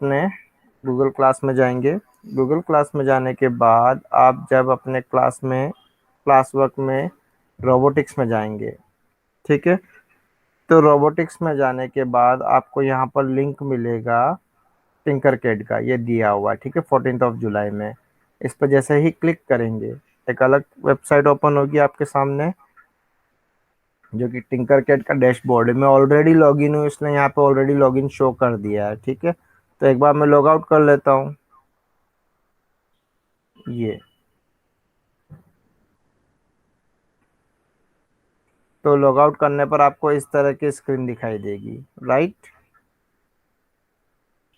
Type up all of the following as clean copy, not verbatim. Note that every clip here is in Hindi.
अपने गूगल क्लास में जाएंगे। गूगल क्लास में जाने के बाद आप जब अपने क्लास वर्क में रोबोटिक्स में जाएंगे, ठीक है। तो रोबोटिक्स में जाने के बाद आपको यहाँ पर लिंक मिलेगा टिंकरकैड का, ये दिया हुआ है, ठीक है, 14 जुलाई में। इस पर जैसे ही क्लिक करेंगे एक अलग वेबसाइट ओपन होगी आपके सामने, जो कि टिंकरकैड का डैशबोर्ड है। मैं ऑलरेडी लॉगिन हूँ इसलिए यहाँ पे ऑलरेडी लॉगिन शो कर दिया है, ठीक है। तो एक बार मैं लॉग आउट कर लेता हूँ। ये तो लॉग आउट करने पर आपको इस तरह की स्क्रीन दिखाई देगी, राइट।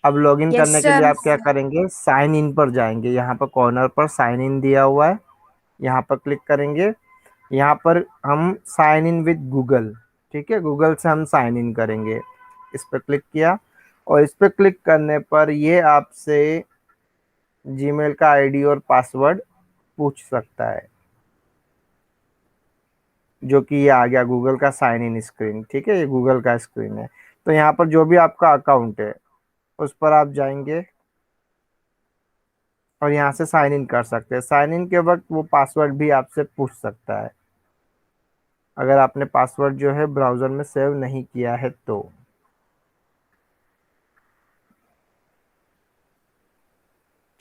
अब लॉगिन यस करने के लिए सर। आप क्या करेंगे, साइन इन पर जाएंगे। यहाँ पर कॉर्नर पर साइन इन दिया हुआ है, यहाँ पर क्लिक करेंगे। यहाँ पर हम साइन इन विद गूगल, ठीक है, गूगल से हम साइन इन करेंगे। इस पर क्लिक किया और इस पर क्लिक करने पर ये आपसे जीमेल का आईडी और पासवर्ड पूछ सकता है, जो कि ये आ गया गूगल का साइन इन स्क्रीन, ठीक है, ये गूगल का स्क्रीन है। तो यहाँ पर जो भी आपका अकाउंट है उस पर आप जाएंगे और यहाँ से साइन इन कर सकते हैं। साइन इन के वक्त वो पासवर्ड भी आपसे पूछ सकता है, अगर आपने पासवर्ड जो है ब्राउज़र में सेव नहीं किया है तो।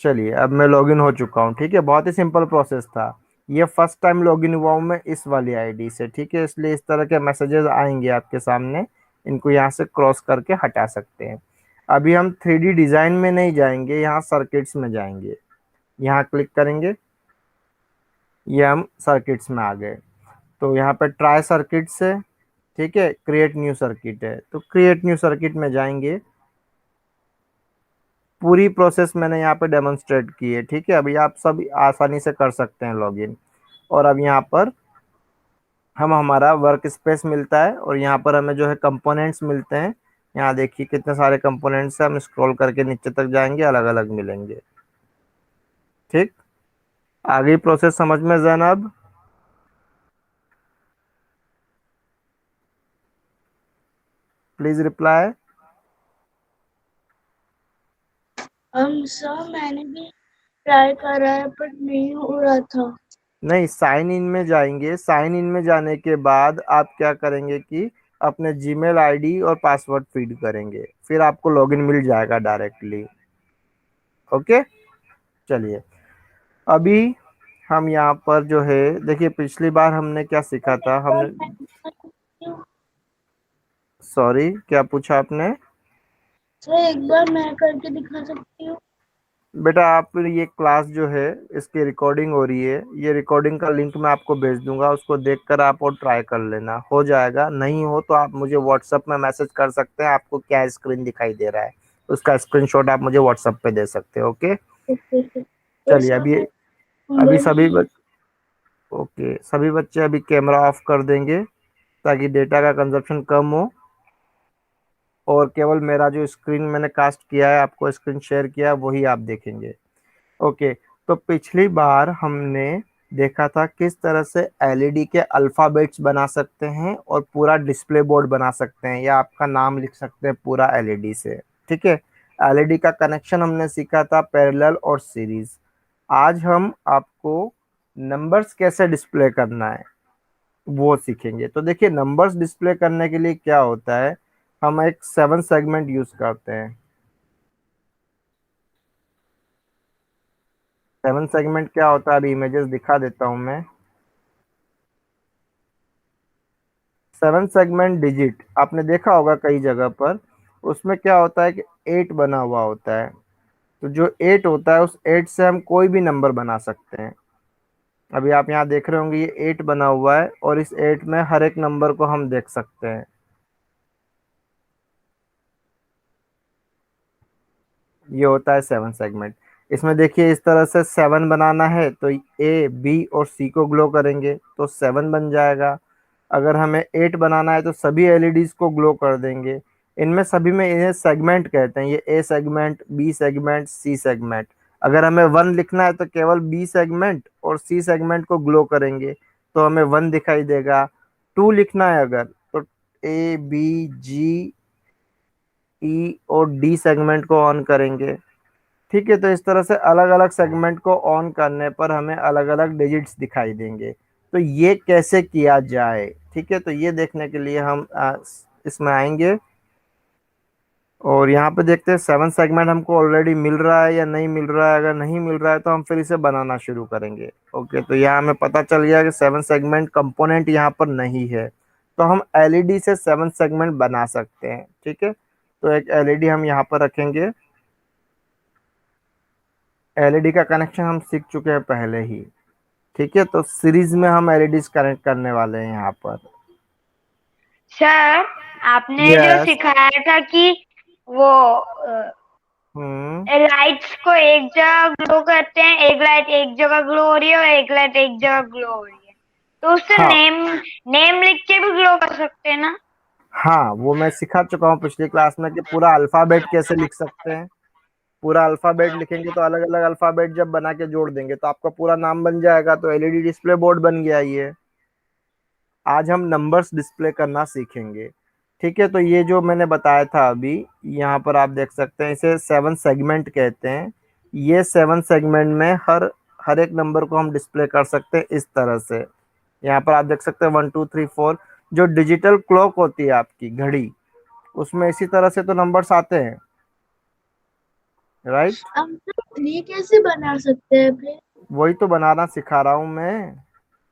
चलिए अब मैं लॉगिन हो चुका हूँ, ठीक है, बहुत ही सिंपल प्रोसेस था। ये फर्स्ट टाइम लॉगिन हुआ हूँ मैं इस वाली आईडी से, ठीक है, इसलिए इस तरह के मैसेजेस आएंगे आपके सामने। इनको यहाँ से क्रॉस करके हटा सकते हैं। अभी हम 3D डिज़ाइन में नहीं जाएंगे, यहाँ सर्किट्स में जाएंगे। यहाँ क्लिक करेंगे, ये हम सर्किट्स में आ गए। तो यहाँ पे ट्राई सर्किट्स है, ठीक है, क्रिएट न्यू सर्किट है, तो क्रिएट न्यू सर्किट में जाएंगे। पूरी प्रोसेस मैंने यहाँ पे डेमोन्स्ट्रेट की है, ठीक है। अभी आप सब आसानी से कर सकते हैं लॉगिन। और अब यहाँ पर हम हमारा वर्क स्पेस मिलता है और यहाँ पर हमें जो है कंपोनेंट्स मिलते हैं। यहाँ देखिए कितने सारे कंपोनेंट्स हैं, हम स्क्रॉल करके नीचे तक जाएंगे, अलग अलग मिलेंगे, ठीक। आगे प्रोसेस समझ में जैनब? Please reply. हम सर मैंने भी ट्राई करा है पर नहीं हो रहा था। नहीं, साइन इन में जाएंगे। साइन इन में जाने के बाद आप क्या करेंगे कि अपने जीमेल आईडी और पासवर्ड फीड करेंगे, फिर आपको लॉगिन मिल जाएगा डायरेक्टली। ओके, चलिए अभी हम यहाँ पर जो है, देखिए पिछली बार हमने क्या सीखा सर था, एक बार हमने, मैं दिखा सकती हूँ। सॉरी क्या पूछा आपने? सर एक बार मैं करके दिखा सकती हूँ। बेटा आप ये क्लास जो है इसकी रिकॉर्डिंग हो रही है, ये रिकॉर्डिंग का लिंक मैं आपको भेज दूंगा, उसको देखकर आप और ट्राई कर लेना। हो जाएगा, नहीं हो तो आप मुझे व्हाट्सएप में मैसेज कर सकते हैं, आपको क्या स्क्रीन दिखाई दे रहा है उसका स्क्रीनशॉट आप मुझे व्हाट्सएप पे दे सकते हैं। Okay, okay sir. तो चलिए सर अभी, मैं अभी नंबर सभी भी। ओके, सभी बच्चे अभी कैमरा ऑफ कर देंगे ताकि डेटा का कंजप्शन कम हो और केवल मेरा जो स्क्रीन मैंने कास्ट किया है, आपको स्क्रीन शेयर किया है, वही आप देखेंगे। ओके, तो पिछली बार हमने देखा था किस तरह से एलईडी के अल्फाबेट्स बना सकते हैं और पूरा डिस्प्ले बोर्ड बना सकते हैं, या आपका नाम लिख सकते हैं पूरा एलईडी से, ठीक है। एलईडी का कनेक्शन हमने सीखा था, पैरेलल और सीरीज। आज हम आपको नंबर्स कैसे डिस्प्ले करना है वो सीखेंगे। तो देखिए नंबर्स डिस्प्ले करने के लिए क्या होता है, हम एक 7 सेगमेंट यूज करते हैं। 7 सेगमेंट क्या होता है, अभी इमेजेस दिखा देता हूं मैं। 7 सेगमेंट डिजिट आपने देखा होगा कई जगह पर, उसमें क्या होता है कि 8 बना हुआ होता है। तो जो 8 होता है उस 8 से हम कोई भी नंबर बना सकते हैं। अभी आप यहाँ देख रहे होंगे ये 8 बना हुआ है और इस 8 में हर एक नंबर को हम देख सकते हैं। ये होता है 7 सेगमेंट। इसमें देखिए इस तरह से 7 बनाना है तो ए बी और सी को ग्लो करेंगे तो 7 बन जाएगा। अगर हमें 8 बनाना है तो सभी एलईडीज को ग्लो कर देंगे। इनमें सभी में इन्हें सेगमेंट कहते हैं, ये A segment, B segment, C segment. अगर हमें 1 लिखना है तो केवल बी सेगमेंट और सी सेगमेंट को ग्लो करेंगे तो हमें 1 दिखाई देगा। 2 लिखना है अगर, तो ए बी जी ई और डी सेगमेंट को ऑन करेंगे। ठीक है, तो इस तरह से अलग अलग सेगमेंट को ऑन करने पर हमें अलग अलग डिजिट्स दिखाई देंगे। तो ये कैसे किया जाए, ठीक है, तो ये देखने के लिए हम इसमें आएंगे और यहाँ पे देखते हैं सेवन सेगमेंट हमको ऑलरेडी मिल रहा है या नहीं मिल रहा है। अगर नहीं मिल रहा है तो हम फिर इसे बनाना शुरू करेंगे। ओके, तो यहाँ हमें पता चल गया कि सेवन सेगमेंट कंपोनेंट यहाँ पर नहीं है, तो हम एलईडी से सेवन सेगमेंट बना सकते हैं। ठीक है, तो एक एलईडी हम यहाँ पर रखेंगे। एलईडी का कनेक्शन हम सीख चुके हैं पहले ही। ठीक है, तो सीरीज में हम एलईडी कनेक्ट करने वाले हैं यहाँ पर। सर, आपने जो यस। सिखाया था कि वो हम्म। लाइट्स को एक जगह ग्लो करते हैं, एक लाइट एक जगह ग्लो हो रही है और एक लाइट एक जगह ग्लो हो रही है, तो उससे हाँ नेम नेम लिख के भी ग्लो कर सकते हैं ना? हाँ, वो मैं सिखा चुका हूँ पिछली क्लास में कि पूरा अल्फाबेट कैसे लिख सकते हैं। पूरा अल्फाबेट लिखेंगे तो अलग अलग अल्फाबेट जब बना के जोड़ देंगे तो आपका पूरा नाम बन जाएगा। तो एलईडी डिस्प्ले बोर्ड बन गया ये। आज हम नंबर्स डिस्प्ले करना सीखेंगे। ठीक है, तो ये जो मैंने बताया था अभी, यहाँ पर आप देख सकते हैं, इसे सेवन सेगमेंट कहते हैं। ये सेवन सेगमेंट में हर हर एक नंबर को हम डिस्प्ले कर सकते हैं इस तरह से। यहाँ पर आप देख सकते हैं 1 2 3 4। जो डिजिटल क्लॉक होती है आपकी घड़ी, उसमें इसी तरह से तो नंबर्स आते हैं, राइट। हम तो ट्री कैसे बना सकते हैं फिर? वही तो बनाना सिखा रहा हूँ मैं।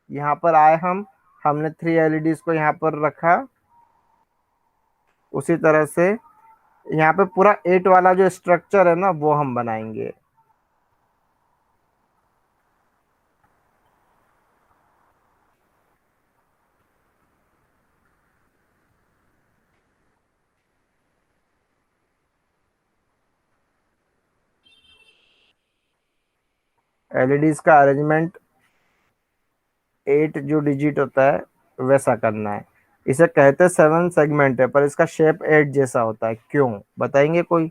यहाँ पर आए हम, हमने थ्री एलईडीज को यहाँ पर रखा। उसी तरह से यहाँ पे पूरा एट वाला जो स्ट्रक्चर है ना, वो हम बनाएंगे। एलईडीज का अरेंजमेंट एट जो डिजिट होता है वैसा करना है। इसे कहते हैं सेवन सेगमेंट है, पर इसका शेप एट जैसा होता है, क्यों बताएंगे कोई?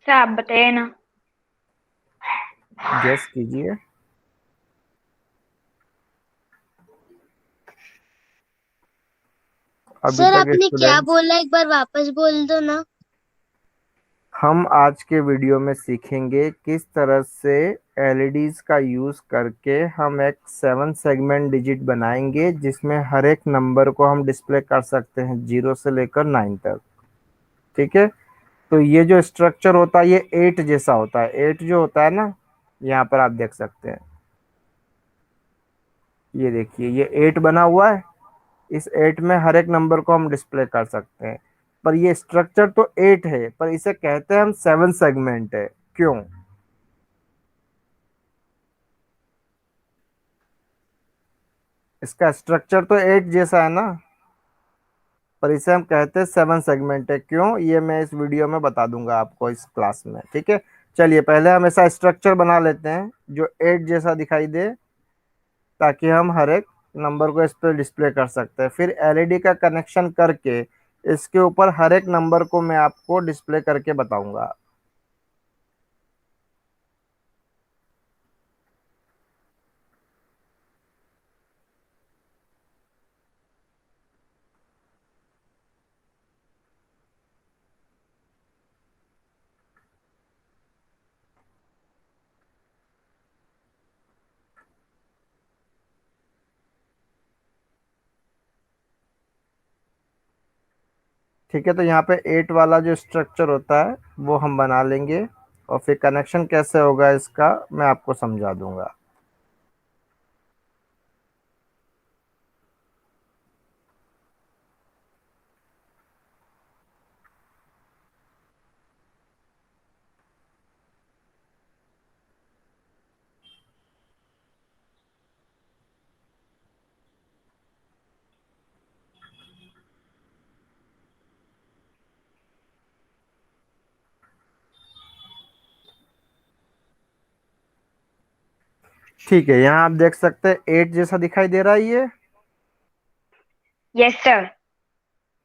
सर, आप बताइए ना। गेस कीजिए। अभी सर तक आपने क्या स्टूडेंट्स, बोला, एक बार वापस बोल दो ना। हम आज के वीडियो में सीखेंगे किस तरह से एलईडीज का यूज करके हम एक सेवन सेगमेंट डिजिट बनाएंगे, जिसमें हर एक नंबर को हम डिस्प्ले कर सकते हैं 0 से लेकर 9 तक। ठीक है, तो ये जो स्ट्रक्चर होता है ये एट जैसा होता है। एट जो होता है ना, यहाँ पर आप देख सकते हैं, ये देखिए ये एट बना हुआ है। इस एट में हर एक नंबर को हम डिस्प्ले कर सकते हैं। पर ये स्ट्रक्चर तो एट है, पर इसे कहते हैं हम सेवन सेगमेंट है, क्यों? इसका स्ट्रक्चर तो एट जैसा है ना, पर इसे हम कहते हैं सेवन सेगमेंट है, क्यों? ये मैं इस वीडियो में बता दूंगा आपको इस क्लास में। ठीक है, चलिए पहले हम ऐसा स्ट्रक्चर बना लेते हैं जो एट जैसा दिखाई दे, ताकि हम हर एक नंबर को इस पर डिस्प्ले कर सकते हैं। फिर एलईडी का कनेक्शन करके इसके ऊपर हर एक नंबर को मैं आपको डिस्प्ले करके बताऊंगा। ठीक है, तो यहाँ पे एट वाला जो स्ट्रक्चर होता है वो हम बना लेंगे, और फिर कनेक्शन कैसे होगा इसका मैं आपको समझा दूंगा। ठीक है, यहाँ आप देख सकते हैं एट जैसा दिखाई दे रहा है ये। Yes sir.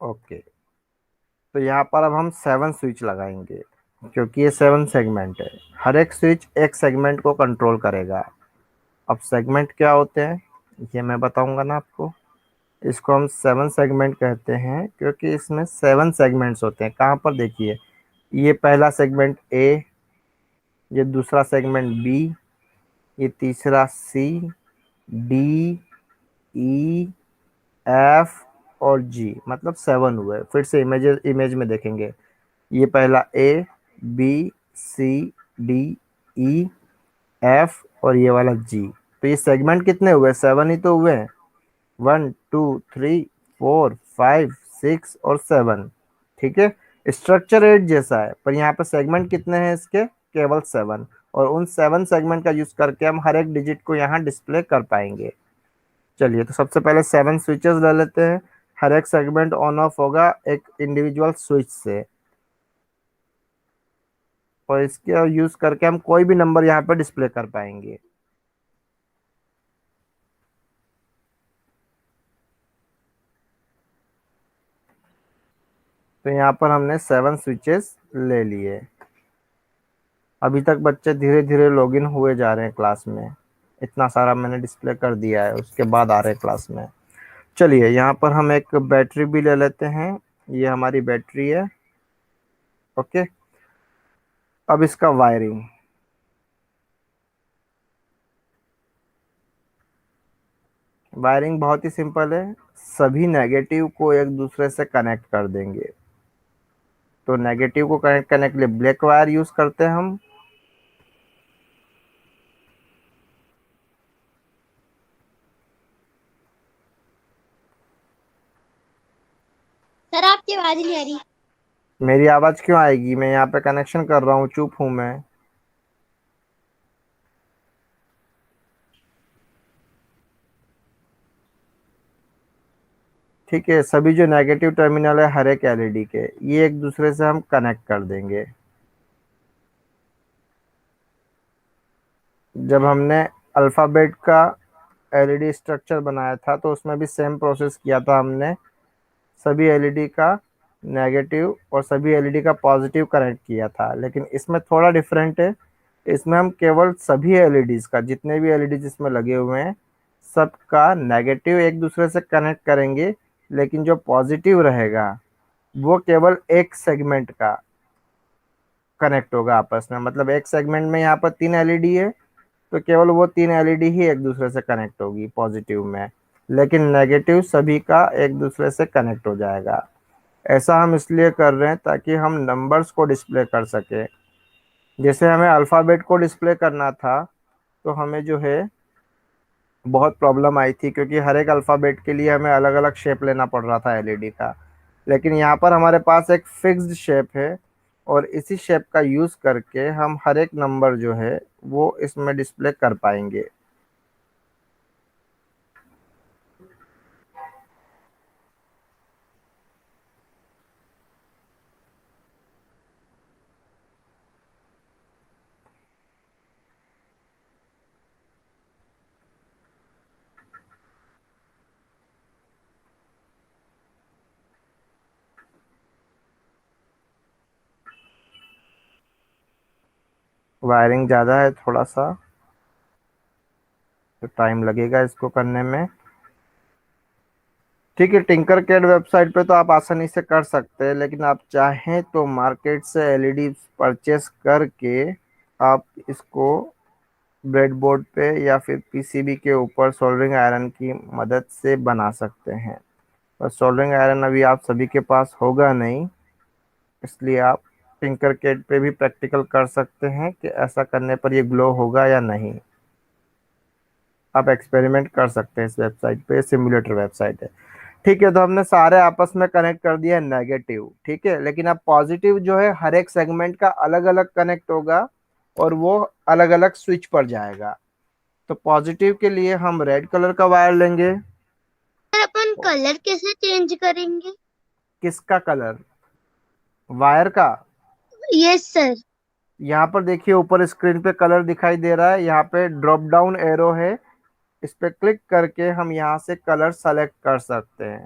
ओके, तो यहाँ पर अब हम सेवन स्विच लगाएंगे। क्योंकि ये 7 सेगमेंट है। हर एक स्विच एक सेगमेंट को कंट्रोल करेगा। अब सेगमेंट क्या होते हैं ये मैं बताऊंगा ना आपको। इसको हम 7 सेगमेंट कहते हैं क्योंकि इसमें 7 सेगमेंट्स होते हैं। कहाँ पर देखिए, ये पहला सेगमेंट ए, ये दूसरा सेगमेंट बी, ये तीसरा सी, डी, ई, एफ और जी, मतलब 7 हुए। फिर से इमेज में देखेंगे, ये पहला ए, बी, सी, डी, ई, एफ और ये वाला जी। तो ये सेगमेंट कितने हुए? 7 ही तो हुए हैं। 1 2 3 4 5 6 और 7। ठीक है, स्ट्रक्चर एट जैसा है, पर यहाँ पे सेगमेंट कितने हैं इसके? केवल 7। और उन 7 सेगमेंट का यूज करके हम हर एक डिजिट को यहाँ डिस्प्ले कर पाएंगे। चलिए, तो सबसे पहले 7 स्विचेस ले लेते हैं। हर एक सेगमेंट ऑन ऑफ होगा एक इंडिविजुअल स्विच से, और इसके यूज करके हम कोई भी नंबर यहाँ पे डिस्प्ले कर पाएंगे। तो यहाँ पर हमने 7 स्विचेस ले लिए। अभी तक बच्चे धीरे धीरे लॉगिन हुए जा रहे हैं क्लास में। इतना सारा मैंने डिस्प्ले कर दिया है, उसके बाद आ रहे हैं क्लास में। चलिए, यहाँ पर हम एक बैटरी भी ले लेते हैं। ये हमारी बैटरी है। ओके, अब इसका वायरिंग। वायरिंग बहुत ही सिंपल है। सभी नेगेटिव को एक दूसरे से कनेक्ट कर देंगे। तो नेगेटिव को कनेक्ट करने के लिए ब्लैक वायर यूज करते हैं हम। सर आपकी आवाज नहीं आ रही। मेरी आवाज क्यों आएगी? मैं यहाँ पे कनेक्शन कर रहा हूँ, चुप हूँ मैं। ठीक है, सभी जो नेगेटिव टर्मिनल है हर एक एलईडी के, ये एक दूसरे से हम कनेक्ट कर देंगे। जब हमने अल्फाबेट का एलईडी स्ट्रक्चर बनाया था तो उसमें भी सेम प्रोसेस किया था हमने। सभी एलईडी का नेगेटिव और सभी एलईडी का पॉजिटिव कनेक्ट किया था, लेकिन इसमें थोड़ा डिफरेंट है। इसमें हम केवल सभी एलईडीज का, जितने भी एलईडीज इसमें लगे हुए हैं, सबका नेगेटिव एक दूसरे से कनेक्ट करेंगे, लेकिन जो पॉजिटिव रहेगा वो केवल एक सेगमेंट का कनेक्ट होगा आपस में। मतलब एक सेगमेंट में यहाँ पर 3 एलईडी है, तो केवल वो 3 एलईडी ही एक दूसरे से कनेक्ट होगी पॉजिटिव में, लेकिन नेगेटिव सभी का एक दूसरे से कनेक्ट हो जाएगा। ऐसा हम इसलिए कर रहे हैं ताकि हम नंबर्स को डिस्प्ले कर सके। जैसे हमें अल्फ़ाबेट को डिस्प्ले करना था, तो हमें जो है बहुत प्रॉब्लम आई थी, क्योंकि हर एक अल्फ़ाबेट के लिए हमें अलग अलग शेप लेना पड़ रहा था एलईडी का। लेकिन यहाँ पर हमारे पास एक फिक्स्ड शेप है, और इसी शेप का यूज़ करके हम हर एक नंबर जो है वो इसमें डिस्प्ले कर पाएंगे। वायरिंग ज़्यादा है थोड़ा सा, तो टाइम लगेगा इसको करने में। ठीक है, टिंकर कैड वेबसाइट पे तो आप आसानी से कर सकते हैं, लेकिन आप चाहें तो मार्केट से एलईडी परचेस करके आप इसको ब्रेडबोर्ड पे या फिर पीसीबी के ऊपर सोल्डरिंग आयरन की मदद से बना सकते हैं। पर सोल्डरिंग आयरन अभी आप सभी के पास होगा नहीं, इसलिए आप टिंकर कैड पे भी प्रैक्टिकल कर सकते हैं कि ऐसा करने पर ये ग्लो होगा या नहीं। आप एक्सपेरिमेंट कर सकते हैं इस वेबसाइट पे, सिमुलेटर वेबसाइट है। ठीक है, तो हमने सारे आपस में कनेक्ट कर दिया नेगेटिव। ठीक है, लेकिन अब पॉजिटिव जो है हर एक सेगमेंट का अलग अलग कनेक्ट होगा, और वो अलग अलग स्विच पर जाएगा। तो पॉजिटिव के लिए हम रेड कलर का वायर लेंगे। सर अपन कलर कैसे चेंज करेंगे? किसका कलर? वायर का। Yes sir. यहाँ पर देखिए, ऊपर स्क्रीन पे कलर दिखाई दे रहा है, यहाँ पे ड्रॉप डाउन एरो है, इस पे क्लिक करके हम यहाँ से कलर सेलेक्ट कर सकते हैं।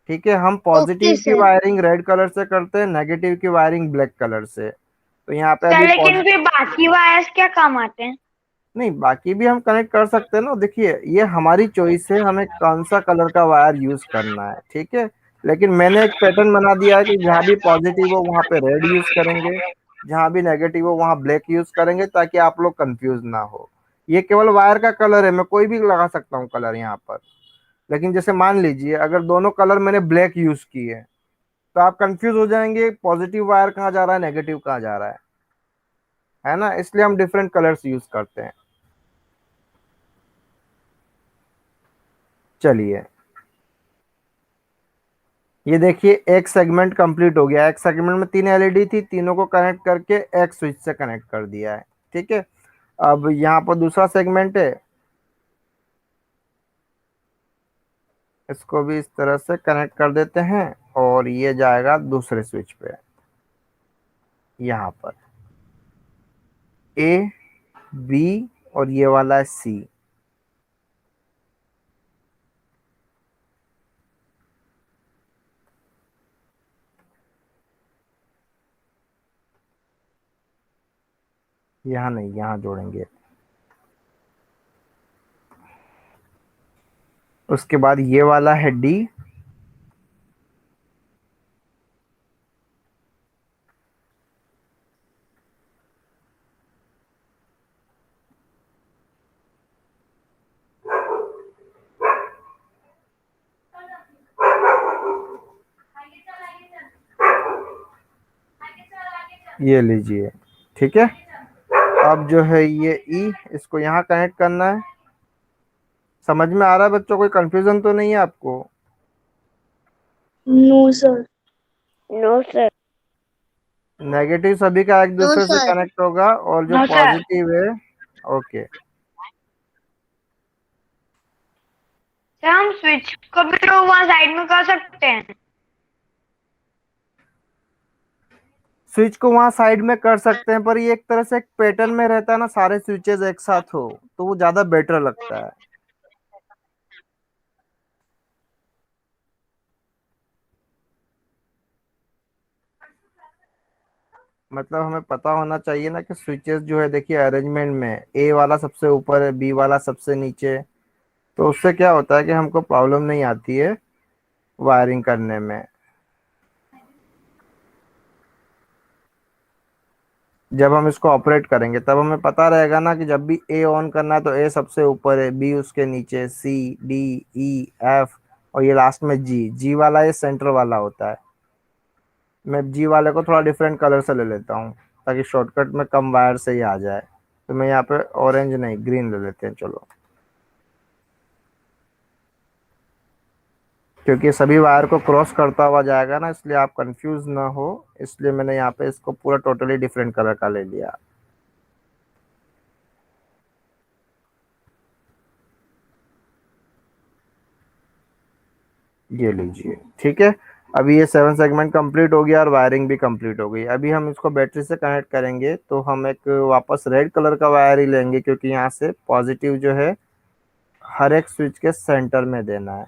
ठीक है, हम ओके पॉजिटिव की सर। वायरिंग रेड कलर से करते हैं, नेगेटिव की वायरिंग ब्लैक कलर से। तो यहाँ पे सर अभी लेकिन फिर बाकी वायर्स क्या काम आते हैं? नहीं, बाकी भी हम कनेक्ट कर सकते हैं ना। देखिए, ये हमारी चॉइस है, हमें कौन सा कलर का वायर यूज करना है, ठीक है। लेकिन मैंने एक पैटर्न बना दिया है कि जहाँ भी पॉजिटिव हो वहाँ पे रेड यूज करेंगे, जहाँ भी नेगेटिव हो वहाँ ब्लैक यूज करेंगे, ताकि आप लोग कंफ्यूज ना हो। ये केवल वायर का कलर है, मैं कोई भी लगा सकता हूँ कलर यहाँ पर। लेकिन जैसे मान लीजिए अगर दोनों कलर मैंने ब्लैक यूज किए तो आप कंफ्यूज हो जाएंगे, पॉजिटिव वायर कहाँ जा रहा है, नेगेटिव कहाँ जा रहा है ना। इसलिए हम डिफरेंट कलर्स यूज करते हैं। चलिए, ये देखिए एक सेगमेंट कंप्लीट हो गया। एक सेगमेंट में 3 एलईडी थी, तीनों को कनेक्ट करके एक स्विच से कनेक्ट कर दिया है, ठीक है। अब यहाँ पर दूसरा सेगमेंट है, इसको भी इस तरह से कनेक्ट कर देते हैं और ये जाएगा दूसरे स्विच पे, यहाँ पर ए, बी और ये वाला है सी। यहाँ नहीं, यहाँ जोड़ेंगे। उसके बाद ये वाला है डी, ये लीजिए, ठीक है। अब जो है ये ई, इसको यहाँ कनेक्ट करना है। समझ में आ रहा है बच्चों? कोई कंफ्यूजन तो नहीं है आपको? No sir. No sir. Negative सभी का एक नो दूसरे से सर। कनेक्ट होगा और जो नो सर। पॉजिटिव है, ओके। सर हम स्विच को भी तो वहाँ साइड में कर सकते हैं। स्विच को वहां साइड में कर सकते हैं, पर ये एक तरह से एक पैटर्न में रहता है ना, सारे स्विचेस एक साथ हो तो वो ज्यादा बेटर लगता है। मतलब हमें पता होना चाहिए ना कि स्विचेस जो है, देखिए अरेंजमेंट में ए वाला सबसे ऊपर है, बी वाला सबसे नीचे। तो उससे क्या होता है कि हमको प्रॉब्लम नहीं आती है वायरिंग करने में। जब हम इसको ऑपरेट करेंगे तब हमें पता रहेगा ना कि जब भी ए ऑन करना है तो ए सबसे ऊपर है, बी उसके नीचे, सी, डी, ई, एफ और ये लास्ट में जी। जी वाला ये सेंटर वाला होता है। मैं जी वाले को थोड़ा डिफरेंट कलर से ले लेता हूँ ताकि शॉर्टकट में कम वायर से ही आ जाए। तो मैं यहाँ पे ऑरेंज नहीं, ग्रीन ले लेते हैं चलो, क्योंकि सभी वायर को क्रॉस करता हुआ जाएगा ना, इसलिए आप कंफ्यूज ना हो। इसलिए मैंने यहाँ पे इसको पूरा टोटली डिफरेंट कलर का ले लिया। ये लीजिए, ठीक है। अभी ये 7 सेगमेंट कंप्लीट हो गया और वायरिंग भी कंप्लीट हो गई। अभी हम इसको बैटरी से कनेक्ट करेंगे तो हम एक वापस रेड कलर का वायर ही लेंगे, क्योंकि यहाँ से पॉजिटिव जो है हर एक स्विच के सेंटर में देना है,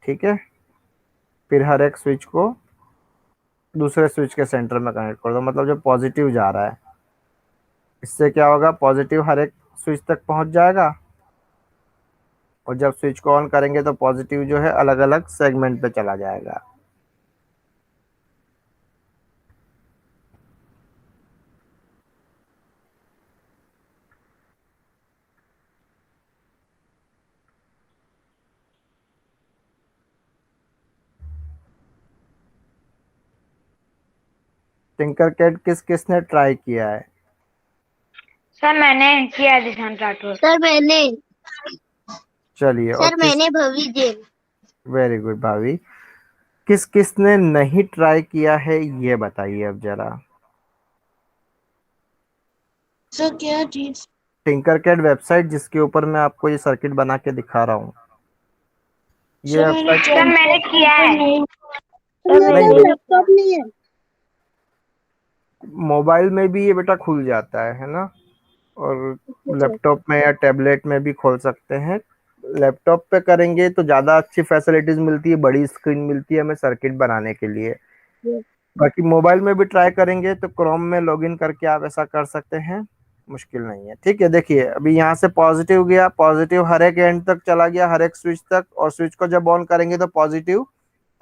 ठीक है। फिर हर एक स्विच को दूसरे स्विच के सेंटर में कनेक्ट कर दो, मतलब जो पॉजिटिव जा रहा है, इससे क्या होगा, पॉजिटिव हर एक स्विच तक पहुंच जाएगा। और जब स्विच को ऑन करेंगे तो पॉजिटिव जो है अलग अलग सेगमेंट पे चला जाएगा। टिंकर कैड किस किसने ट्राई किया है? सर मैंने किया है दिशांत राठौर। सर मैंने। चलिए, और सर किस? मैंने भवी जैन। वेरी गुड भाभी। किस किसने नहीं ट्राई किया है ये बताइए अब जरा। सर क्या चीज? टिंकर कैड वेबसाइट, जिसके ऊपर मैं आपको ये सर्किट बना के दिखा रहा हूँ, ये सर मैंने वेबसाइट। सर मैंने किया है। नहीं, लैपटॉप नहीं है। मोबाइल में भी ये बेटा खुल जाता है ना। और लैपटॉप में या टैबलेट में भी खोल सकते हैं। लैपटॉप पे करेंगे तो ज़्यादा अच्छी फैसिलिटीज मिलती है, बड़ी स्क्रीन मिलती है हमें सर्किट बनाने के लिए। बाकी मोबाइल में भी ट्राई करेंगे तो क्रोम में लॉगिन करके आप ऐसा कर सकते हैं, मुश्किल नहीं है। ठीक है, देखिए अभी यहाँ से पॉजिटिव गया, पॉजिटिव हर एक एंड तक चला गया, हर एक स्विच तक, और स्विच को जब ऑन करेंगे तो पॉजिटिव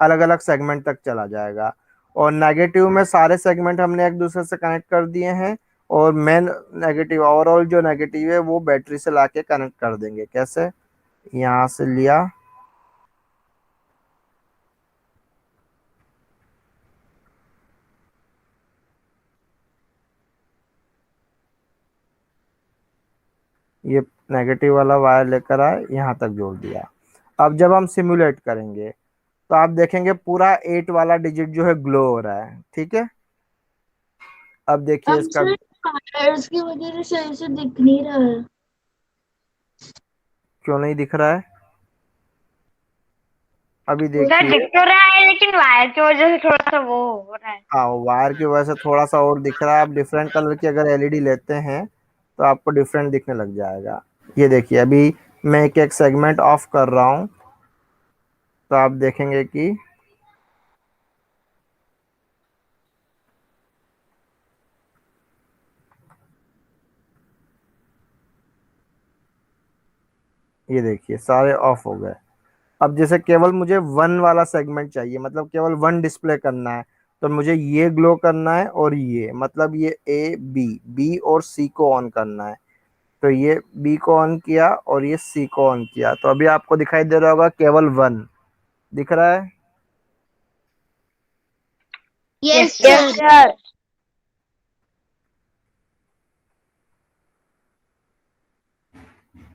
अलग अलग सेगमेंट तक चला जाएगा। और नेगेटिव में सारे सेगमेंट हमने एक दूसरे से कनेक्ट कर दिए हैं, और मेन नेगेटिव, ओवरऑल जो नेगेटिव है वो बैटरी से लाके कनेक्ट कर देंगे। कैसे, यहाँ से लिया, ये नेगेटिव वाला वायर लेकर आए, यहाँ तक जोड़ दिया। अब जब हम सिमुलेट करेंगे तो आप देखेंगे पूरा 8 वाला डिजिट जो है ग्लो हो रहा है। ठीक है, अब देखिए अब इसका, सर कलर्स की वजह से सही से दिख नहीं रहा है। क्यों नहीं दिख रहा है, अभी सर देखिए। दिख तो रहा है लेकिन वायर की वजह से थोड़ा सा वो हो रहा है। हाँ, वायर की वजह से थोड़ा सा और दिख रहा है। आप डिफरेंट कलर की अगर एलईडी लेते हैं तो आपको डिफरेंट दिखने लग जाएगा। ये देखिए, अभी मैं एक एक सेगमेंट ऑफ कर रहा हूँ तो आप देखेंगे कि ये देखिए सारे ऑफ हो गए। अब जैसे केवल मुझे वन वाला सेगमेंट चाहिए, मतलब केवल वन डिस्प्ले करना है, तो मुझे ये ग्लो करना है, और ये मतलब ये ए बी, बी और सी को ऑन करना है। तो ये बी को ऑन किया और ये सी को ऑन किया, तो अभी आपको दिखाई दे रहा होगा केवल वन दिख रहा है। Yes yes sir. सर।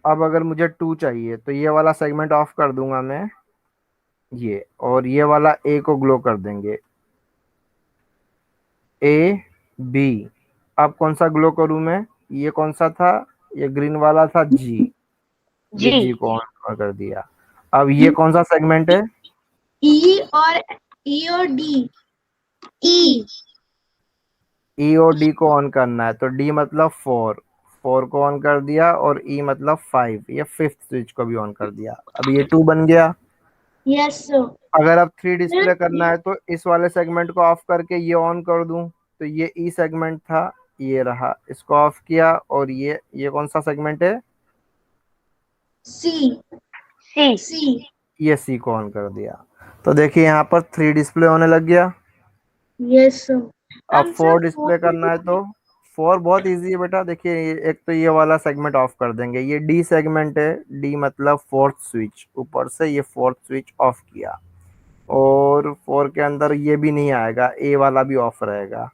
अब अगर मुझे टू चाहिए तो ये वाला सेगमेंट ऑफ कर दूंगा मैं, ये, और ये वाला ए को ग्लो कर देंगे, ए बी। अब कौन सा ग्लो करूं मैं, ये कौन सा था, ये ग्रीन वाला था जी, ये जी। जी को ऑन कर दिया। अब ये कौन सा सेगमेंट है, ई और डी। ई। ई और डी को ऑन करना है, तो डी मतलब फोर, फोर को ऑन कर दिया, और ई मतलब फाइव, ये फिफ्थ स्विच को भी ऑन कर दिया। अब ये टू बन गया। Yes sir. अगर अब थ्री डिस्प्ले करना है तो इस वाले सेगमेंट को ऑफ करके ये ऑन कर दूं, तो ये ई सेगमेंट था, ये रहा, इसको ऑफ किया, और ये कौन सा सेगमेंट है, सी। सी। सी। ये सी को ऑन कर दिया। तो देखिए यहाँ पर थ्री डिस्प्ले होने लग गया। Yes sir. अब अब फोर सर डिस्प्ले करना है तो फोर बहुत इजी है बेटा। देखिए एक तो ये वाला सेगमेंट ऑफ कर देंगे, ये डी सेगमेंट है, डी मतलब फोर्थ स्विच, ऊपर से ये फोर्थ स्विच ऑफ किया, और फोर के अंदर ये भी नहीं आएगा, ए वाला भी ऑफ रहेगा।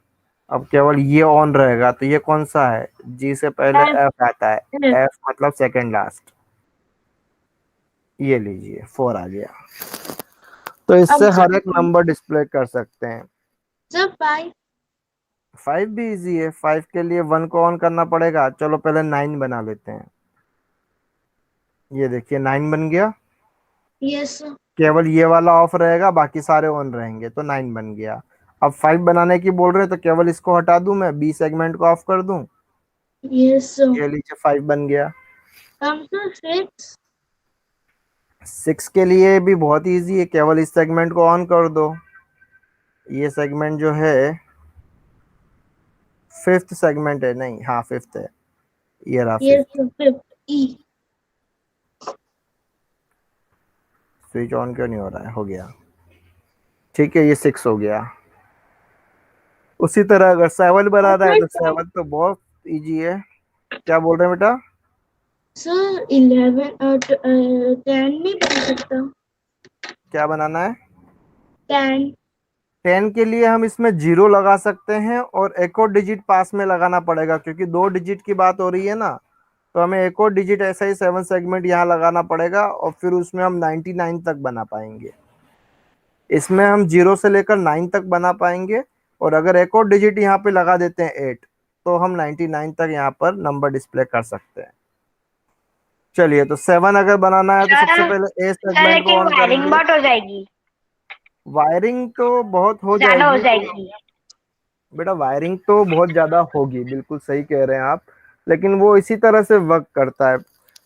अब केवल ये ऑन रहेगा, तो ये कौन सा है, जी से पहले एफ आता है, एफ मतलब सेकंड लास्ट। ये लीजिए फोर आ गया। तो इससे अब हर सर एक नंबर डिस्प्ले कर सकते हैं। Sir five. फाइव भी इजी है, फाइव के लिए वन को ऑन करना पड़ेगा। चलो पहले नाइन बना लेते हैं। ये देखिए नाइन बन गया, यस सर। केवल ये वाला ऑफ रहेगा, बाकी सारे ऑन रहेंगे, तो नाइन बन गया। अब फाइव बनाने की बोल रहे हैं, तो केवल इसको हटा दूं मैं, बी सेगमेंट को ऑफ कर दूं, यस सर। ये लीजिए फाइव बन गया। अब सर सिक्स। सिक्स के लिए भी बहुत इजी है, केवल इस सेगमेंट को ऑन कर दो। ये सेगमेंट जो है फिफ्थ सेगमेंट है, नहीं हाँ फिफ्थ है, ये रहा yes fifth. Sir fifth. E. Switch on क्यों नहीं हो रहा है, हो गया। ठीक है, ये सिक्स हो गया। उसी तरह अगर सेवन बनाना है तो सेवन तो बहुत इजी है। क्या बोल रहे हैं बेटा, सर 11 और 10 नहीं बन सकता। क्या बनाना है, 10। टेन के लिए हम इसमें जीरो लगा सकते हैं, और एक और डिजिट पास में लगाना पड़ेगा, क्योंकि दो डिजिट की बात हो रही है ना, तो हमें एक और डिजिट ऐसा ही सेवन सेगमेंट यहाँ लगाना पड़ेगा, और फिर उसमें हम 99 तक बना पाएंगे। इसमें हम जीरो से लेकर 9 तक बना पाएंगे, और अगर एक और डिजिट यहाँ पे लगा देते हैं 8, तो हम 99 तक यहाँ पर नंबर डिस्प्ले कर सकते हैं। चलिए, तो सेवन अगर बनाना है तो सबसे सर पहले ए सर सेगमेंट को लेकिन ऑन वायरिंग करेंगे। बहुत हो जाएगी, वायरिंग तो बहुत हो ज्यादा हो जाएगी, जाएगी। बेटा वायरिंग तो बहुत ज़्यादा होगी, बिल्कुल सही कह रहे हैं आप, लेकिन वो इसी तरह से वर्क करता है।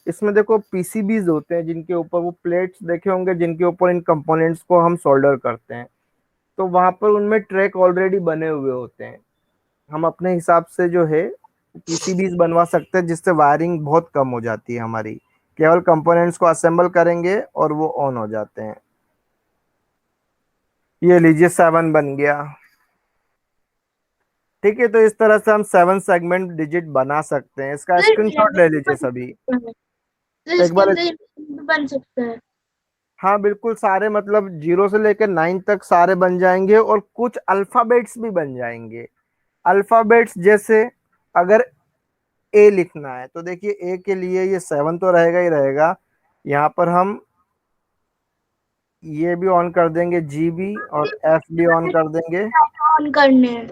इसमें देखो पीसीबीज होते हैं जिनके ऊपर वो प्लेट्स देखे होंगे, जिनके ऊपर इन कंपोनेंट्स को हम सोल्डर करते हैं। तो वहां पर उनमें ट्रैक ऑलरेडी बने हुए होते हैं। हम अपने हिसाब से जो है पीसीबीज बनवा सकते हैं, जिससे वायरिंग बहुत कम हो जाती है हमारी। केवल कंपोनेंट्स को असेंबल करेंगे और वो ऑन हो जाते हैं। ये लीजिए 7 बन गया। ठीक है, तो इस तरह से हम 7 सेगमेंट डिजिट बना सकते हैं। इसका सर स्क्रीनशॉट 11 ले भी लीजिए बन सभी। सकता है सर, एक इसके बार, अंदर 11 भी बन सकता है। हाँ बिल्कुल, सारे मतलब 0 से लेकर 9 तक सारे बन जाएंगे, और कुछ अल्फाबेट्स भी बन जाएंगे। अल्फाबेट्स जैसे अगर ए लिखना है तो देखिए ए के लिए ये 7 तो रहेगा ही रहेगा। यहाँ पर हम ये भी ऑन कर देंगे, जी भी, और एफ भी ऑन कर देंगे, ऑन करने हैं।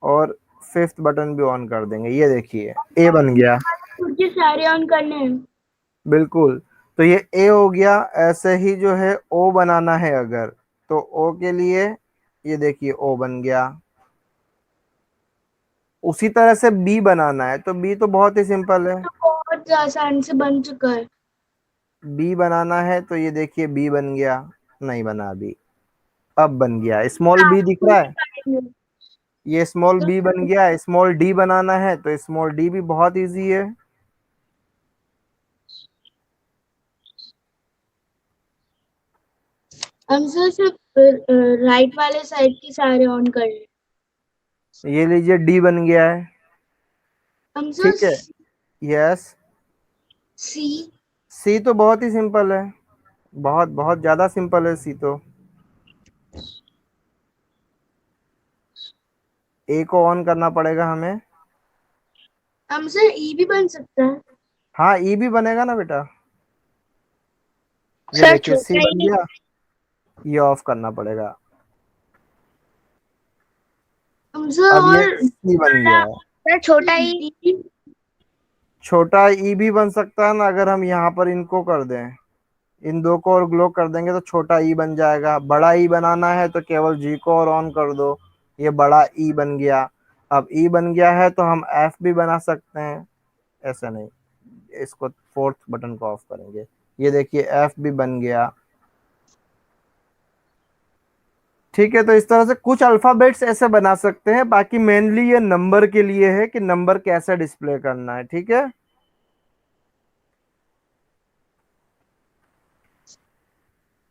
और फिफ्थ बटन भी ऑन कर देंगे। ये देखिए ए बन गया। मुझे सारे ऑन करने हैं। बिल्कुल, तो ये ए हो गया। ऐसे ही जो है ओ बनाना है अगर, तो ओ के लिए ये देखिए ओ बन गया। उसी तरह से बी बनाना है तो बी तो बहुत ही सिंपल है। तो बहुत आसान से बन चुका है। बी बनाना है तो ये देखिए बी बन गया। नहीं बना अभी, अब बन गया। स्मॉल बी दिख रहा है, ये स्मॉल बी बन गया। स्मॉल डी बनाना है तो स्मॉल डी भी बहुत इजी है। हम सर सिर्फ राइट वाले साइड की सारे ऑन कर रहे हैं। ये लीजिए डी बन गया है। हम सर ठीक है, यस। सी सी तो बहुत ही सिंपल है, बहुत बहुत ज्यादा सिंपल है सी तो। ए को ऑन करना पड़ेगा हमें। हम सर ई भी बन सकता है। हाँ ई भी बनेगा ना बेटा। ये सर देखिए सी छोटा बन ही। गया। ये ऑफ करना पड़ेगा। हम सर अब ये और सी बन गया है। सर छोटा ही। डी छोटा ई भी बन सकता है ना, अगर हम यहाँ पर इनको कर दें, इन दो को और ग्लो कर देंगे तो छोटा ई बन जाएगा। बड़ा ई बनाना है तो केवल जी को और ऑन कर दो, ये बड़ा ई बन गया। अब ई बन गया है तो हम एफ भी बना सकते हैं। ऐसा नहीं, इसको फोर्थ बटन को ऑफ करेंगे। ये देखिए एफ भी बन गया। ठीक है, तो इस तरह से कुछ अल्फाबेट्स ऐसे बना सकते हैं। बाकी मेनली ये नंबर के लिए है कि नंबर कैसे डिस्प्ले करना है। ठीक है,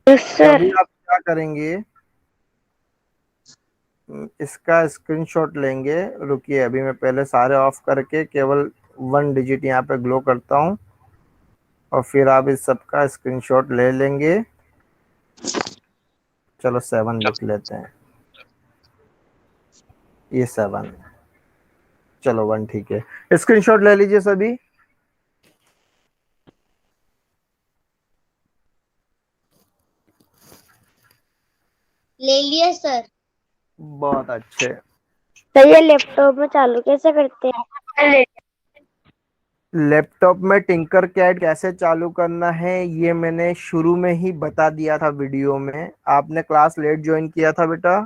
तो सर अभी आप क्या करेंगे, इसका स्क्रीनशॉट लेंगे। रुकिए, अभी मैं पहले सारे ऑफ करके केवल 1 डिजिट यहाँ पे ग्लो करता हूँ, और फिर आप इस सबका स्क्रीनशॉट ले लेंगे। चलो 7 लिख लेते हैं, ये 7। चलो 1 ठीक है। स्क्रीनशॉट ले लीजिए सभी। ले लिए सर। बहुत अच्छे। सर ये लैपटॉप में चालू कैसे करते हैं? लैपटॉप में टिंकर कैड कैसे चालू करना है ये मैंने शुरू में ही बता दिया था वीडियो में। आपने क्लास लेट ज्वाइन किया था बेटा।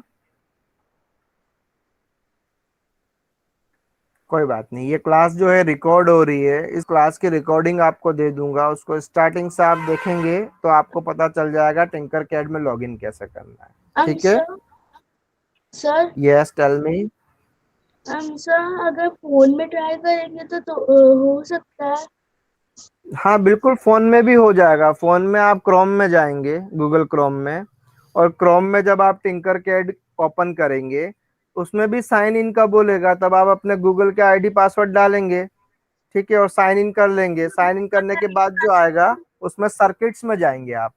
कोई बात नहीं, ये क्लास जो है रिकॉर्ड हो रही है। इस क्लास की रिकॉर्डिंग आपको दे दूंगा, उसको स्टार्टिंग से आप देखेंगे तो आपको पता चल जाएगा टिंकर कैड में लॉगिन कैसे करना है। हम ठीक है, सर यस टेल मी। हम सर अगर फोन में ट्राई करेंगे तो हो सकता है। हाँ बिल्कुल, फोन में भी हो जाएगा। फोन में आप क्रोम में जाएंगे, गूगल क्रोम में, और क्रोम में जब आप टिंकर कैड ओपन करेंगे, उसमें भी साइन इन का बोलेगा। तब आप अपने गूगल के आईडी पासवर्ड डालेंगे, ठीक है, और साइन इन कर लेंगे। साइन इन करने के बाद जो आएगा उसमें सर्किट्स में जाएंगे आप।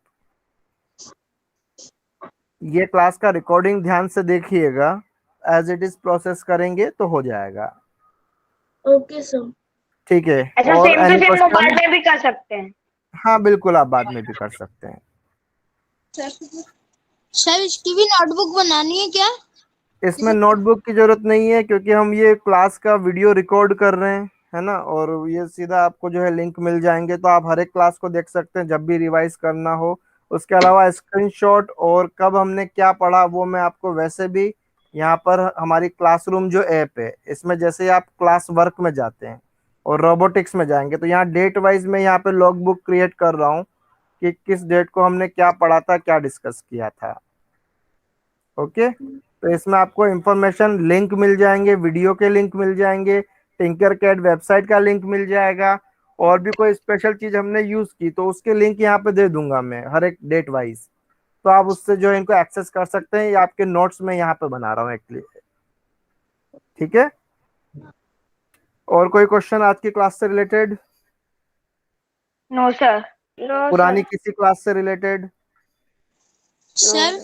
ये क्लास का रिकॉर्डिंग ध्यान से देखिएगा, एज इट इज प्रोसेस करेंगे तो हो जाएगा। Okay sir. ठीक है, ऐसा और same to any same mobile question? में भी कर सकते हैं। हाँ बिल्कुल, आप बाद में भी कर सकते हैं। सर इसकी भी नोटबुक बनानी है क्या? इसमें नोटबुक की जरूरत नहीं है, क्योंकि हम ये क्लास का वीडियो रिकॉर्ड कर रहे हैं, है ना। और ये सीधा आपको जो है लिंक मिल जाएंगे, तो आप हर एक क्लास को देख सकते हैं जब भी रिवाइज करना हो। उसके अलावा स्क्रीनशॉट और कब हमने क्या पढ़ा वो मैं आपको वैसे भी यहाँ पर हमारी क्लासरूम जो ऐप है इसमें, जैसे आप क्लास वर्क में जाते हैं और रोबोटिक्स में जाएंगे, तो यहाँ डेट वाइज में यहाँ पे लॉग बुक क्रिएट कर रहा हूँ कि किस डेट को हमने क्या पढ़ा था, क्या डिस्कस किया था। ओके, तो इसमें आपको इंफॉर्मेशन लिंक मिल जाएंगे, वीडियो के लिंक मिल जाएंगे, टिंकर कैड वेबसाइट का लिंक मिल जाएगा, और भी कोई स्पेशल चीज हमने यूज की तो उसके लिंक यहाँ पे दे दूंगा मैं हर एक डेट वाइज। तो आप उससे जो है इनको एक्सेस कर सकते हैं, ये आपके नोट्स में यहाँ पे बना रहा हूँ एक्चुअली। ठीक है, और कोई क्वेश्चन आज की क्लास से रिलेटेड, नो सर। नो पुरानी सर। किसी क्लास से रिलेटेड? Sir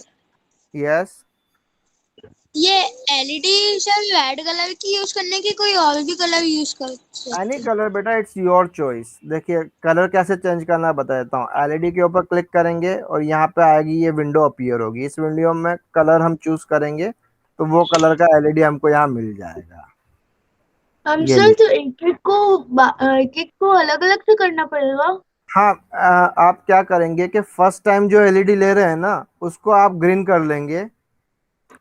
yes. ये एलईडी सर रेड कलर की यूज करने की कोई और भी कलर यूज कर एनी सकते हैं? कलर बेटा, इट्स योर चॉइस। देखिए कलर कैसे चेंज करना है बता देता हूँ। एलईडी के ऊपर क्लिक करेंगे और यहाँ पे आएगी ये विंडो अपीयर होगी, इस विंडो में कलर हम चूज करेंगे तो वो कलर का एलईडी हमको यहाँ मिल जाएगा। हम ये सर ली, तो एक एक को अलग अलग से करना पड़ेगा? हाँ आप क्या करेंगे कि फर्स्ट टाइम जो एलईडी ले रहे हैं ना उसको आप ग्रीन कर लेंगे,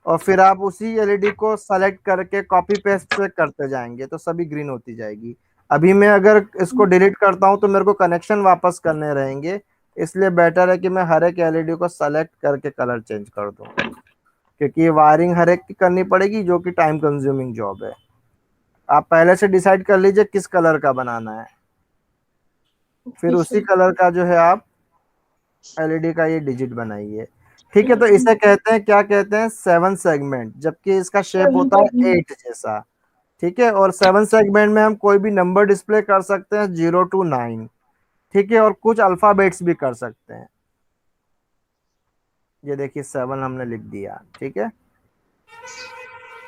और फिर आप उसी एलईडी को सेलेक्ट करके कॉपी पेस्ट से करते जाएंगे तो सभी ग्रीन होती जाएगी। अभी मैं अगर इसको डिलीट करता हूं तो मेरे को कनेक्शन वापस करने रहेंगे, इसलिए बेटर है कि मैं हर एक एलईडी को सेलेक्ट करके कलर चेंज कर दूं, क्योंकि ये वायरिंग हर एक की करनी पड़ेगी जो कि टाइम कंज्यूमिंग जॉब है। आप पहले से डिसाइड कर लीजिए किस कलर का बनाना है, फिर ओके उसी सर। कलर का जो है आप एलईडी का ये डिजिट बनाइए। ठीक है, तो इसे कहते हैं, क्या कहते हैं, 7 सेगमेंट, जबकि इसका शेप होता है 8 जैसा। ठीक है, और 7 सेगमेंट में हम कोई भी नंबर डिस्प्ले कर सकते हैं 0 to 9। ठीक है, और कुछ अल्फाबेट्स भी कर सकते हैं। ये देखिए 7 हमने लिख दिया। ठीक है,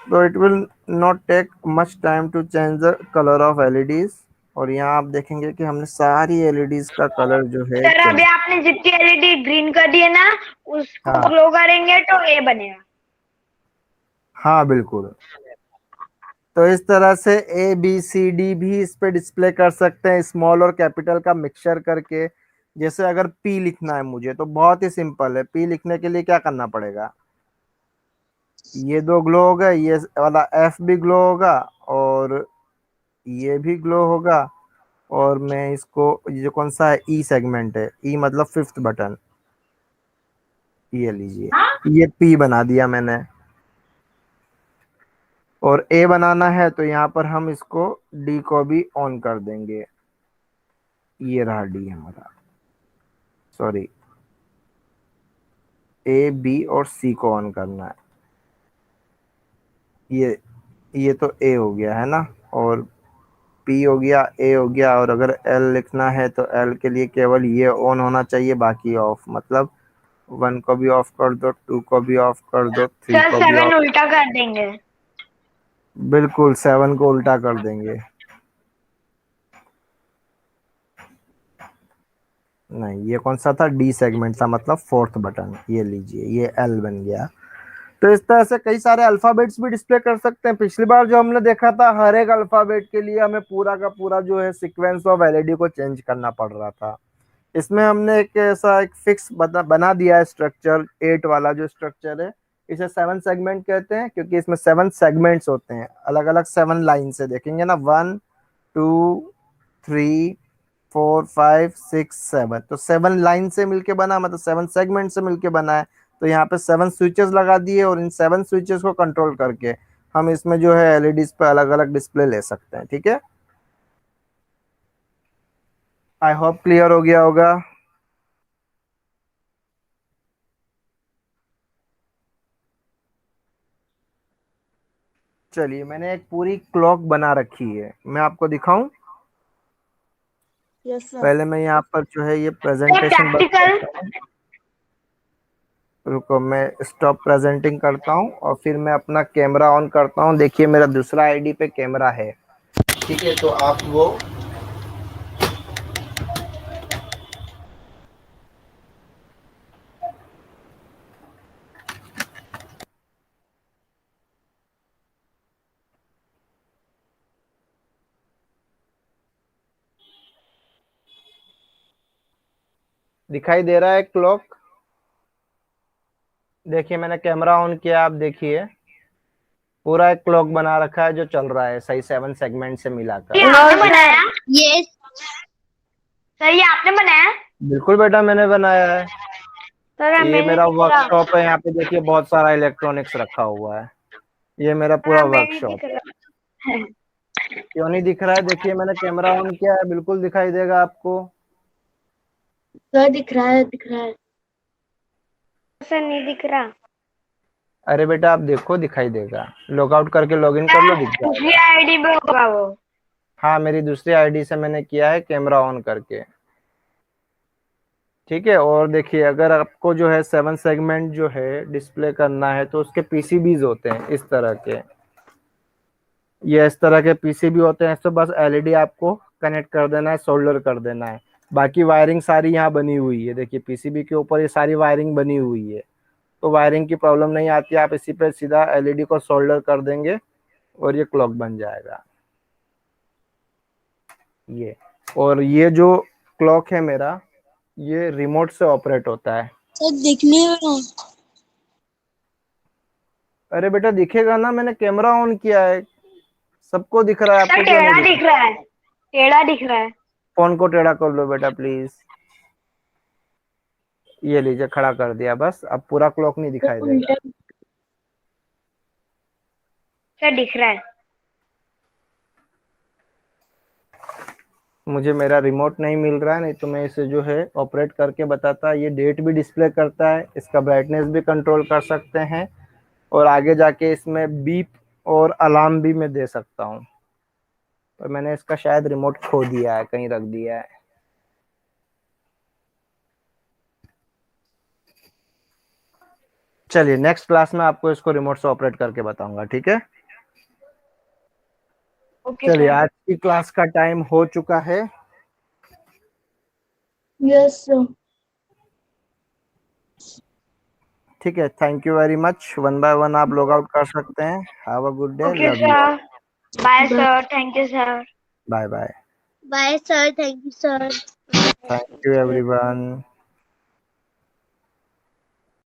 तो it will not take much time to change the colour of LEDs. और यहाँ आप देखेंगे कि हमने सारी एलईडीज का कलर जो है सर अभी चेंज। आपने जितनी एलईडी ग्रीन कर दी है ना, उसको हाँ ग्लो करेंगे तो ए बनेगा। हाँ बिल्कुल। तो इस तरह से ए बी सी डी भी इस पे डिस्प्ले कर सकते हैं, स्मॉल और कैपिटल का मिक्सचर करके। जैसे अगर पी लिखना है मुझे तो बहुत ही सिंपल है, पी लिखने के लिए क्या करना पड़ेगा, ये दो ग्लो होगा, ये वाला एफ भी ग्लो होगा और ये भी ग्लो होगा। और मैं इसको, ये जो कौन सा है, ई सेगमेंट है, ई मतलब फिफ्थ बटन, ये लीजिए, ये पी बना दिया मैंने। और ए बनाना है तो यहाँ पर हम इसको डी को भी ऑन कर देंगे, ये रहा डी हमारा, सॉरी, ए बी और सी को ऑन करना है। ये तो ए हो गया है ना, और पी हो गया, ए हो गया, और अगर एल लिखना है तो एल के लिए केवल ये ऑन होना चाहिए, बाकी ऑफ। मतलब 1 को भी ऑफ कर दो, 2 को भी ऑफ कर दो, 3 सर को भी 7 ऑफ। उल्टा कर देंगे। बिल्कुल 7 को उल्टा कर देंगे। नहीं, ये कौन सा था, डी सेगमेंट था, मतलब फोर्थ बटन, ये लीजिए, ये एल बन गया। तो इस तरह से कई सारे अल्फाबेट्स भी डिस्प्ले कर सकते हैं। पिछली बार जो हमने देखा था, हर एक अल्फाबेट के लिए हमें पूरा का पूरा जो है सीक्वेंस ऑफ एलईडी को चेंज करना पड़ रहा था। इसमें हमने एक ऐसा एक फिक्स बना दिया है स्ट्रक्चर, 8 वाला जो स्ट्रक्चर है। इसे 7 सेगमेंट कहते हैं क्योंकि इसमें 7 सेगमेंट्स होते हैं, अलग अलग 7 लाइन से देखेंगे ना, 1 2 3 4 5 6 7, तो 7 लाइन से मिलके बना, मतलब 7 सेगमेंट से मिलके बना है। तो यहाँ पे 7 स्विचेस लगा दिए, और इन 7 स्विचेस को कंट्रोल करके हम इसमें जो है एलईडीज पे अलग अलग डिस्प्ले ले सकते हैं। ठीक है, आई होप क्लियर हो गया होगा। चलिए, मैंने एक पूरी क्लॉक बना रखी है, मैं आपको दिखाऊं। Yes sir. पहले मैं यहाँ पर जो है ये सर प्रेजेंटेशन बंद प्रैक्टिकल। करता हूँ। रुको, मैं स्टॉप प्रेजेंटिंग करता हूँ और फिर मैं अपना कैमरा ऑन करता हूँ। देखिए मेरा दूसरा आईडी पे कैमरा है। ठीक है, तो आप वो दिखाई दे रहा है क्लॉक। देखिए मैंने कैमरा ऑन किया, आप देखिए पूरा एक क्लॉक बना रखा है जो चल रहा है सही 7 सेगमेंट से ये मिलाकर। आपने बनाया? ये सर ये आपने बनाया? बिल्कुल बेटा, मैंने बनाया है। सर ये हमें नहीं मेरा दिख रहा। वर्कशॉप है, यहाँ पे देखिए बहुत सारा इलेक्ट्रॉनिक्स रखा हुआ है। ये मेरा सर पूरा हमें नहीं वर्कशॉप। दिख रहा। क्यों नहीं दिख रहा है? देखिए मैंने कैमरा ऑन किया है, बिल्कुल दिखाई देगा आपको। सर दिख रहा है, दिख रहा है। सर नहीं दिख रहा। अरे बेटा आप देखो, दिखाई देगा। लॉगआउट करके लॉगिन कर लो, दिख दूसरी जाएगा। आईडी पे होगा वो। हाँ, मेरी दूसरी आईडी से मैंने किया है कैमरा ऑन करके। ठीक है। और देखिए अगर आपको जो है 7 सेगमेंट जो है डिस्प्ले करना है तो उसके पीसीबीज होते हैं इस तरह के। ये इस तरह के पीसीबी होते हैं, तो बस एलईडी आपको कनेक्ट कर देना है, सोल्डर कर देना है। बाकी वायरिंग सारी यहाँ बनी हुई है, देखिए पीसीबी के ऊपर ये सारी वायरिंग बनी हुई है, तो वायरिंग की प्रॉब्लम नहीं आती। आप इसी पे सीधा एलईडी को सोल्डर कर देंगे और ये क्लॉक बन जाएगा। ये और ये जो क्लॉक है मेरा, ये रिमोट से ऑपरेट होता है। सर दिखने में अरे बेटा दिखेगा ना, मैंने कैमरा ऑन किया है, सबको दिख रहा है, सर आपको क्यों नहीं टेढ़ा दिख दिख रहा? रहा है, टेढ़ा दिख रहा है। फोन को टेढ़ा कर लो बेटा प्लीज। ये लीजिए, खड़ा कर दिया बस, अब पूरा क्लॉक नहीं तो दिखाई उल्टा। देगा। सर दिख रहा है। मुझे मेरा रिमोट नहीं मिल रहा है, नहीं तो मैं इसे जो है ऑपरेट करके बताता। ये डेट भी डिस्प्ले करता है, इसका ब्राइटनेस भी कंट्रोल कर सकते हैं, और आगे जाके इसमें बीप और अलार्म भी मैं दे सकता हूँ। पर मैंने इसका शायद रिमोट खो दिया है, कहीं रख दिया है। चलिए नेक्स्ट क्लास में आपको इसको रिमोट से ऑपरेट करके बताऊंगा, ठीक है? ओके चलिए सर। आज की क्लास का टाइम हो चुका है। Yes sir. ठीक है, thank you very much. One by one आप लॉग आउट कर सकते हैं। Have a good day, okay love you. Sir. Bye sir, thank you sir. Bye bye. Bye sir, thank you sir. Thank you everyone.